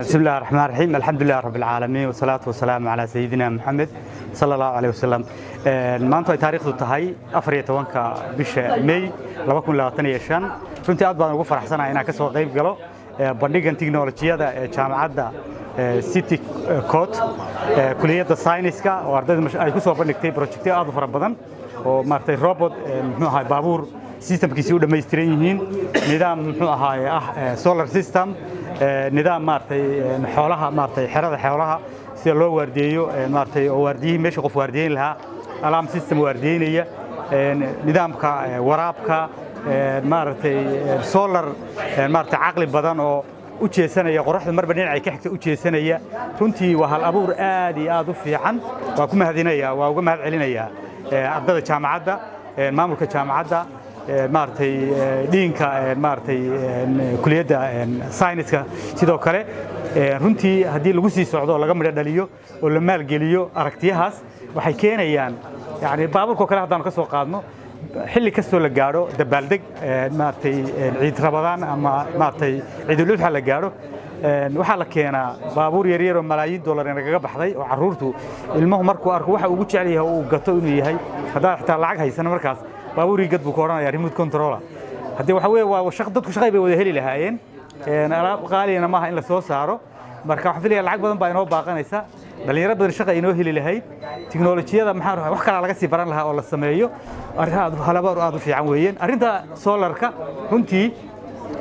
بسم الله الرحمن الرحيم الحمد لله رب العالمين والصلاة والسلام على سيدنا محمد صلى الله عليه وسلم maanta ay taariikhdu tahay 14ka bisha May 2025 runtii aad baan ugu faraxsanahay inaan ka soo qayb galo bandhigan tiknoolajiyada ee jaamacadda City Court kulliyadda sayniska oo ardayda ay ku soo bandhigtay projectyo aad u fara badan oo maartay robot muxuu ahaa baabuur systemkiisa u dhameystiran yihiin nidaam muxuu ahaa solar system nidaam maartay xoolaha maartay xerada xoolaha sida loo waardiyeeyo maartay oo waardiyay meesha qof waardiyeyn lahaa alarm system waardiyeynaya nidaamka waraabka maartay solar maartay aqli badan oo u jeesanaya qoraxda marba dhinac ay ka xigta u jeesanaya runtii waa hal abuur aad iyo aad u fiican waa ku mahadinaya waa uga mahad celinaya ardayda jaamacadda maamulka jaamacadda maartay dhiinka maartay kulliyadda sayniska sidoo kale runtii hadii lagu sii socdo laga midho dhaliyo oo la maal geliyo aragtiyahaas waxay keenayaan yaani baaburka kale hadaan ka soo qaadno xilli kasto la gaaro dabaaldeg maartay ciid Ramadaan ama maartay ciidul Adha la gaaro waxa la keenaa baabuur yar yar oo malaayiin dollar inaga baxday oo caruurtu ilmuhu markuu arko waxa ugu jecel yahay uu gato inuu yahay hadaa xitaa lacag haysan markaas baabuuri gad buu kooranayaa remote controller hadii waxa weey waa shaqo dadku shaqay bay wada heli lahaayeen alaab qaalina maaha in la soo saaro marka waxa filayaa lacag badan baa inoo baaqanaysa dhalinyarada badan shaqo inoo heli lahayd tiknoolajiyada maxaa wax kala laga sii baran lahaa oo la sameeyo arrinta halabar aad u fiican weeyeen arrinta solarka runtii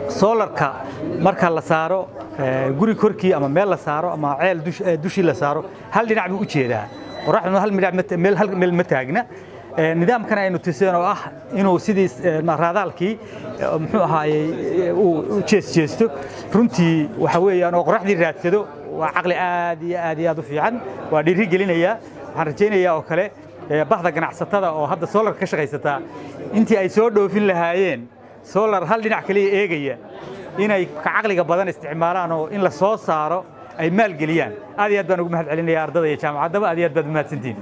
solarka marka la saaro guri korkii ama meel la saaro ama ceel dushi la saaro hal dhinac buu u jeedaa qoraxdu hal meel ma taagna nidaamkan aynu tuseen oo ah inuu sidii raadaalkii muxuu ahaayay uu jeesto runtii waxa weeyaan oo qoraxdii raadsado waa aqli aad iyo aad u fiican waa dhiiri gelinaya waxaan rajaynayaa oo kale bahda ganacsatada oo hadda solar ka shaqeysata intii ay soo dhoofin lahaayeen solar hal dhinac kaliya eegaya inay ka aqliga badan isticmaalaan oo in la soo saaro ay maal geliyaan aad iyo aad baan ugu mahad celinayaa ardayda iyo jaamacadda aad iyo aad baad mahadsantiin